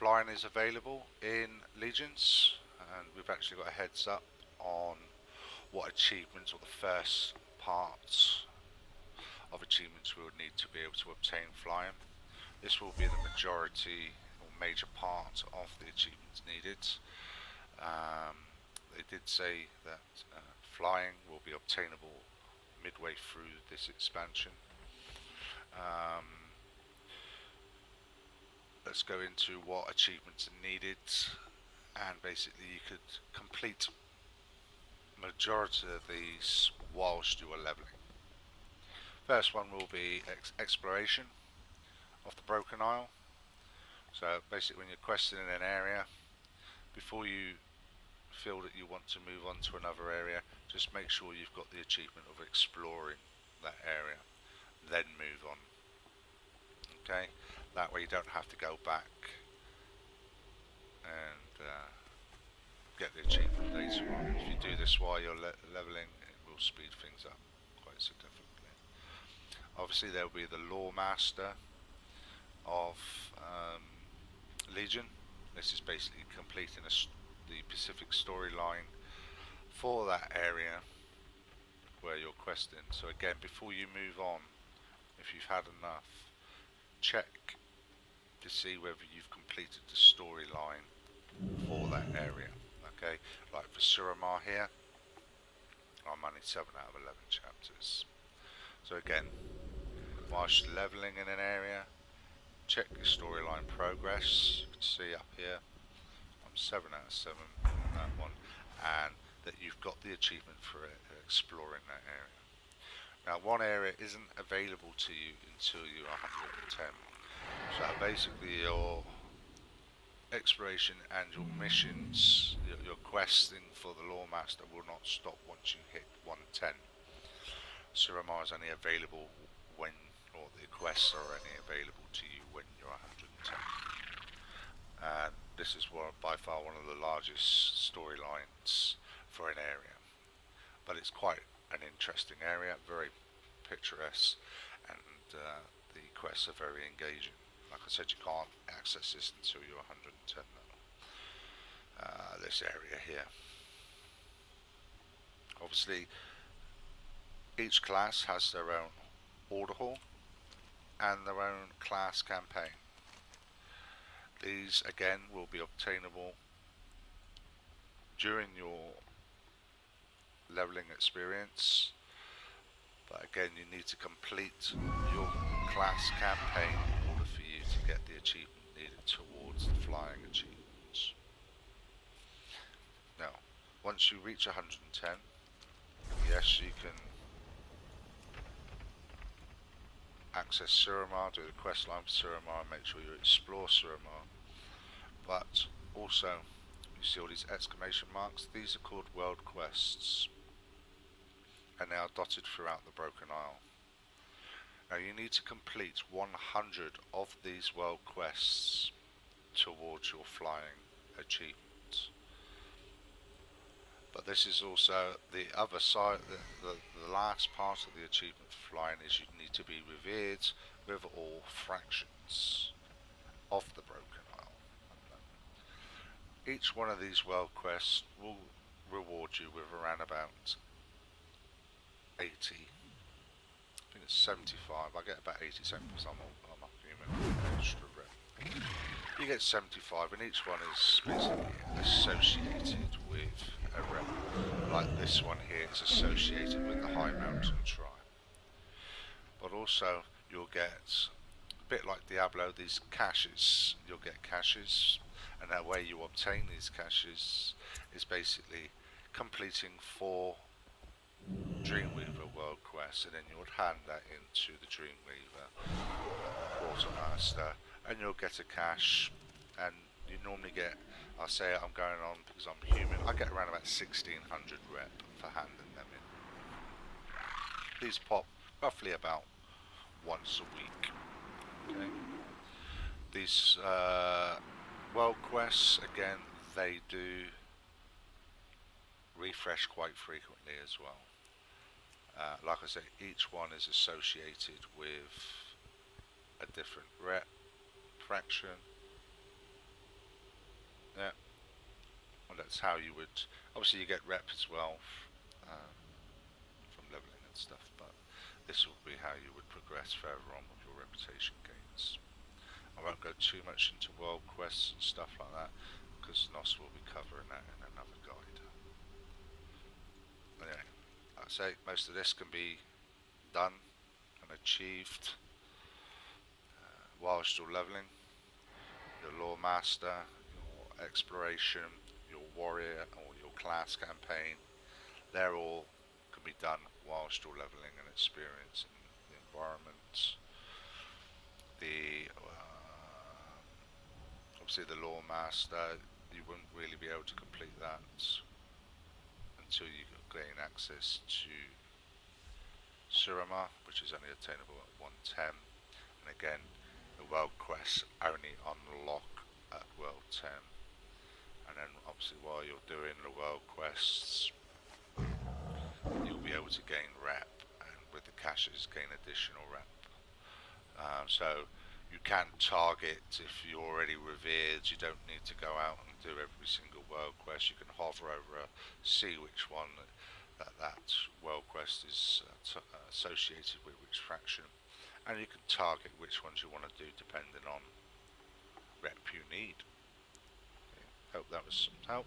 flying is available in Legions, and we've actually got a heads up on what achievements or the first parts of achievements we would need to be able to obtain flying. This will be the majority or major part of the achievements needed. They did say that flying will be obtainable midway through this expansion. Let's go into what achievements are needed, and basically you could complete majority of these whilst you are leveling. First one will be exploration of the Broken Isle. So basically when you're questing in an area, before you feel that you want to move on to another area, just make sure you've got the achievement of exploring that area, then move on. Okay, that way you don't have to go back and get the achievement later on. If you do this while you're leveling, it will speed things up quite significantly. Obviously there will be the Loremaster of Legion. This is basically completing the Pacific storyline for that area where you're questing. So again, before you move on, if you've had enough, check to see whether you've completed the storyline for that area. Okay, like for Suramar here, I'm only 7 out of 11 chapters. So again, whilst leveling in an area, check your storyline progress. You can see up here, I'm 7 out of 7 on that one, and that you've got the achievement for exploring that area. Now one area isn't available to you until you're 110. So basically your exploration and your missions, your questing for the Loremaster will not stop once you hit 110. Suramar is only available when, or the quests are only available to you when you're 110. And this is by far one of the largest storylines for an area. But it's quite an interesting area, very picturesque, and the quests are very engaging. Like I said, you can't access this until you're 110 this area here. Obviously, each class has their own order hall and their own class campaign. These again will be obtainable during your leveling experience, but again you need to complete your class campaign in order for you to get the achievement needed towards the flying achievements. Now once you reach 110, yes, you can access Suramar, do the quest line for Suramar, make sure you explore Suramar, but also you see all these exclamation marks, these are called world quests, and they are dotted throughout the Broken Isle. Now you need to complete 100 of these world quests towards your flying achievement. But this is also the other side, the last part of the achievement for flying is you need to be revered with all fractions of the Broken Isle. Each one of these world quests will reward you with around about 80, I think it's 75, I get about 87 because I'm a human extra rep. You get 75 and each one is basically associated with a rep. Like this one here is associated with the High Mountain Tribe. But also you'll get, a bit like Diablo, these caches. You'll get caches, and that way you obtain these caches is basically completing 4 Dreamweaver world quests, and then you would hand that into the Dreamweaver Quartermaster, and you'll get a cache. And you normally get, I'll say I'm going on because I'm human, I get around about 1600 rep for handing them in. These pop roughly about once a week. Okay. These world quests, again, they do refresh quite frequently as well. Like I say, each one is associated with a different rep fraction, Yeah, and that's how you would. Obviously, you get rep as well um, from leveling and stuff, but this will be how you would progress further on with your reputation gains. I won't go too much into world quests and stuff like that because Nos will be covering that in another guide. Anyway, like I say, most of this can be done and achieved whilst you're leveling. Your lore master, your exploration, your warrior or your class campaign, they're all can be done whilst you're leveling and experiencing the environment. The obviously the lore master, you wouldn't really be able to complete that until you gain access to Surama, which is only attainable at 110. And again, the world quests only unlock at world 10. And then obviously while you're doing the world quests, you'll be able to gain rep, and with the caches gain additional rep. So you can target if you're already revered. You don't need to go out and do every single world quest. You can hover over, see which one that world quest is associated with which faction, and you can target which ones you want to do depending on rep you need. Okay. Hope that was some help.